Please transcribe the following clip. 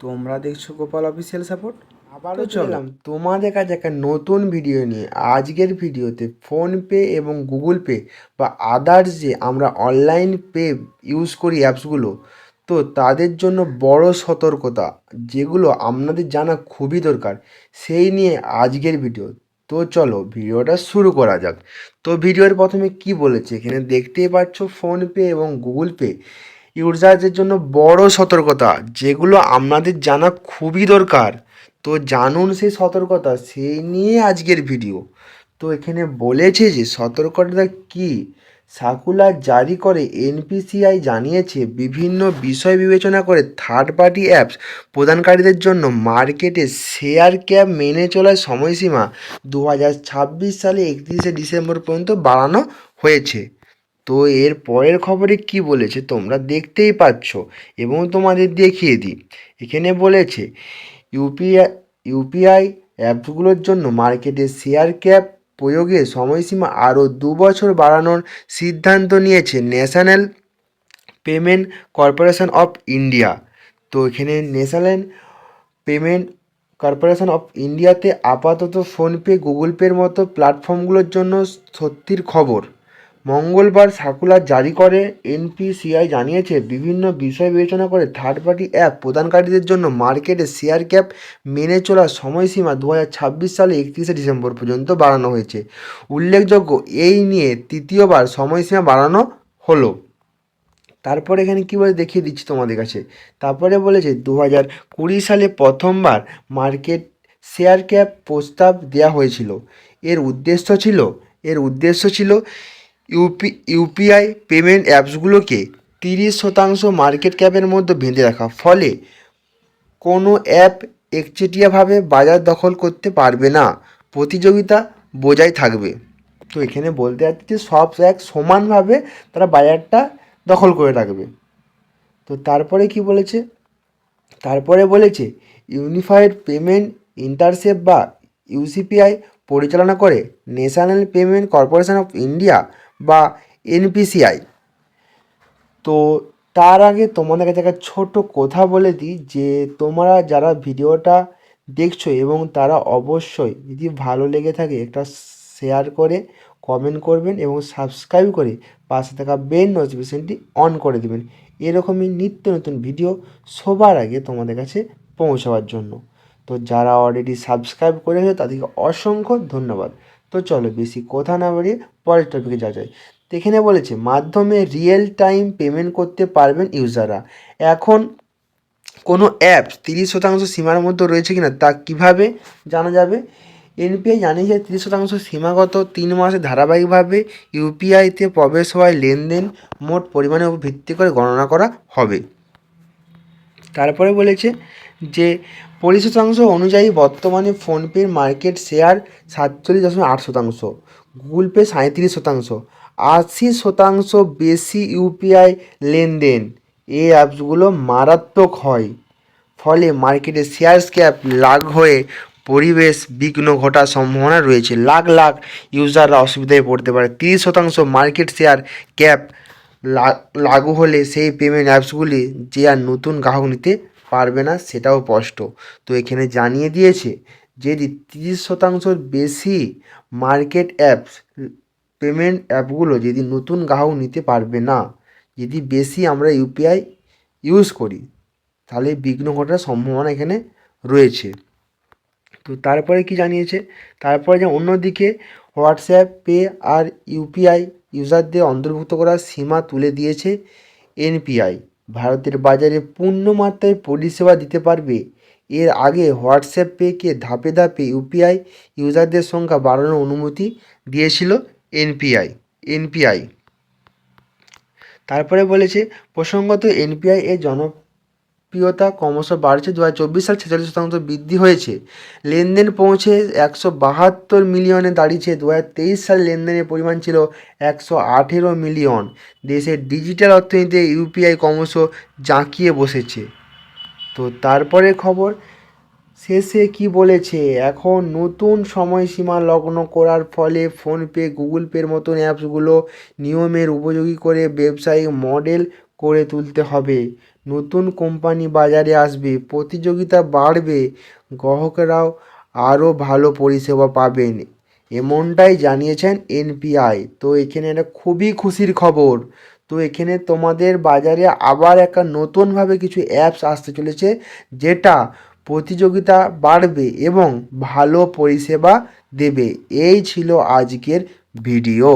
তোমরা দেখছো Gopal official support. আবারও তো চলে চলো এলাম তোমাদের কাছে একটা নতুন ভিডিও নিয়ে। আজকের ভিডিওতে ফোনপে এবং গুগল পে বা আদার্স যে আমরা অনলাইন পে ইউজ করি অ্যাপসগুলো, তো তাদের জন্য বড় সতর্কতা যেগুলো আপনাদের জানা খুবই দরকার, সেই নিয়ে আজকের ভিডিও। তো চলো ভিডিওটা শুরু করা যাক। তো ভিডিওর প্রথমে কি বলেছে এখানে দেখতেই পাচ্ছ, ফোনপে এবং গুগল পে ইউজারদের জন্য বড় সতর্কতা যেগুলো আপনাদের জানা খুবই দরকার। তো জানুন সেই সতর্কতা, সেই নিয়ে আজকের ভিডিও। তো এখানে বলেছে যে সতর্কতা কি, সার্কুলার জারি করে এনপিসিআই জানিয়েছে বিভিন্ন বিষয় বিবেচনা করে থার্ড পার্টি অ্যাপস প্রদানকারীদের জন্য মার্কেটে শেয়ার ক্যাপ মেনে চলার সময়সীমা 2026 সালে 31শে ডিসেম্বর পর্যন্ত বাড়ানো হয়েছে। তো এর পরের খবরে কি বলেছে তোমরা দেখতেই পাচ্ছ এবং তোমাদের দেখিয়ে দিই। এখানে বলেছে ইউপিআই ইউপিআই অ্যাপসগুলোর জন্য মার্কেটে শেয়ার ক্যাপ প্রয়োগের সময়সীমা আরও 2 বছর বাড়ানোর সিদ্ধান্ত নিয়েছে national payment corporation of India. তো এখানে ন্যাশনাল পেমেন্ট কর্পোরেশন অফ ইন্ডিয়াতে আপাতত ফোনপে গুগল পের মতো প্ল্যাটফর্মগুলোর জন্য সত্যির খবর। মঙ্গলবার সার্কুলার জারি করে এনপিসিআই জানিয়েছে বিভিন্ন বিষয় বিবেচনা করে থার্ড পার্টি অ্যাপ প্রদানকারীদের জন্য মার্কেটে শেয়ার ক্যাপ মেনে চলার সময়সীমা 2026 সালে 31শে ডিসেম্বর পর্যন্ত বাড়ানো হয়েছে। উল্লেখযোগ্য, এই নিয়ে তৃতীয়বার সময়সীমা বাড়ানো হলো। তারপরে এখানে কী বলে দেখিয়ে দিচ্ছি তোমাদের কাছে। তারপরে বলেছে 2020 সালে প্রথমবার মার্কেট শেয়ার ক্যাপ প্রস্তাব দেওয়া হয়েছিল। এর উদ্দেশ্য ছিল ইউপিআই পেমেন্ট অ্যাপসগুলোকে 30% মার্কেট ক্যাপের মধ্যে বেঁধে রাখা, ফলে কোনো অ্যাপ একচেটিয়াভাবে বাজার দখল করতে পারবে না, প্রতিযোগিতা বজায় থাকবে। তো এখানে বলতে চাচ্ছি যে সব এক সমানভাবে তারা বাজারটা দখল করে রাখবে। তো তারপরে কি বলেছে, তারপরে বলেছে ইউনিফাইড পেমেন্ট ইন্টারসেপ বা ইউসিপিআই পরিচালনা করে national payment corporation of India বা এনপিসিআই। তো তার আগে তোমাদের কাছে একটা ছোট কথা বলে দিই যে তোমরা যারা ভিডিওটা দেখছো এবং তারা অবশ্যই যদি ভালো লেগে থাকে একটা শেয়ার করে কমেন্ট করবেন এবং সাবস্ক্রাইব করে পাশে থাকা বেল নোটিফিকেশনটি অন করে দেবেন, এরকমই নিত্য নতুন ভিডিও সবার আগে তোমাদের কাছে পৌঁছাবার জন্য। তো যারা অলরেডি সাবস্ক্রাইব করেছে তাদেরকে অসংখ্য ধন্যবাদ। তো চলো বেশি কথা না বাড়িয়ে পরের টপিকে যাওয়া যায়। তো এখানে বলেছে মাধ্যমে রিয়েল টাইম পেমেন্ট করতে পারবেন ইউজাররা। এখন কোনো অ্যাপস 30% সীমার মধ্যে রয়েছে কিনা তা কীভাবে জানা যাবে। এনপিআই জানিয়েছে 30% সীমাগত 3 মাসে ধারাবাহিকভাবে ইউপিআইতে প্রবেশ হওয়ায় লেনদেন মোট পরিমাণের উপর ভিত্তি করে গণনা করা হবে। তারপরে বলেছে যে 20% অনুযায়ী বর্তমানে ফোনপের মার্কেট শেয়ার 47.8%, গুগল পে 37%, 80% বেশি ইউপিআই লেনদেন। এই অ্যাপসগুলো মারাত্মক হয়, ফলে মার্কেটে শেয়ার ক্যাপ লাগ হয়ে পরিবেশ বিঘ্ন ঘটার সম্ভাবনা রয়েছে। লাখ লাখ ইউজাররা অসুবিধায় পড়তে পারে। 30% মার্কেট শেয়ার ক্যাপ লাগু হলে সেই পেমেন্ট অ্যাপসগুলি যে আর নতুন গ্রাহক নিতে পারবে না, সেটাও স্পষ্ট। তো এখানে জানিয়ে দিয়েছে যদি 30%-র বেশি মার্কেট অ্যাপস পেমেন্ট অ্যাপগুলো যদি নতুন গ্রাহক নিতে পারবে না, যদি বেশি আমরা ইউপিআই ইউজ করি, তাহলে বিঘ্ন ঘটার সম্ভাবনা এখানে রয়েছে। তো তারপরে কি জানিয়েছে, তারপরে যে অন্যদিকে হোয়াটসঅ্যাপ পে আর ইউপিআই ইউজারদের অন্তর্ভুক্ত করার সীমা তুলে দিয়েছে এনপিআই। ভারতের বাজারে পূর্ণ মাত্রায় পরিষেবা দিতে পারবে। এর আগে হোয়াটসঅ্যাপ পেকে ধাপে ধাপে ইউপিআই ইউজারদের সংখ্যা বাড়ানোর অনুমতি দিয়েছিল এনপিআই। তারপরে বলেছে প্রসঙ্গত এনপিআই এর জনপ্রিয়তা ক্রমশ বাড়ছে। 2024 সাল 46% বৃদ্ধি হয়েছে, লেনদেন পৌঁছে 172 মিলিয়নে দাঁড়িয়েছে। 2023 সালে লেনদেনের পরিমাণ ছিল 118 মিলিয়ন। দেশের ডিজিটাল অর্থনীতিতে ইউপিআই ক্রমশ জাঁকিয়ে বসেছে। তো তারপরে খবর শেষে কি বলেছে, এখন নতুন সময়সীমা লগ্ন করার ফলে ফোনপে গুগল পের মতন অ্যাপসগুলো নিয়মের উপযোগী করে ব্যবসায়িক মডেল করে তুলতে হবে। নতুন কোম্পানি বাজারে আসবে, প্রতিযোগিতা বাড়বে, গ্রাহকরাও আরও ভালো পরিষেবা পাবেন, এমনটাই জানিয়েছেন এনপিআই। তো এখানে একটা খুবই খুশির খবর। তো এখানে তোমাদের বাজারে আবার একটা নতুনভাবে কিছু অ্যাপস আসতে চলেছে, যেটা প্রতিযোগিতা বাড়বে এবং ভালো পরিষেবা দেবে। এই ছিল আজকের ভিডিও।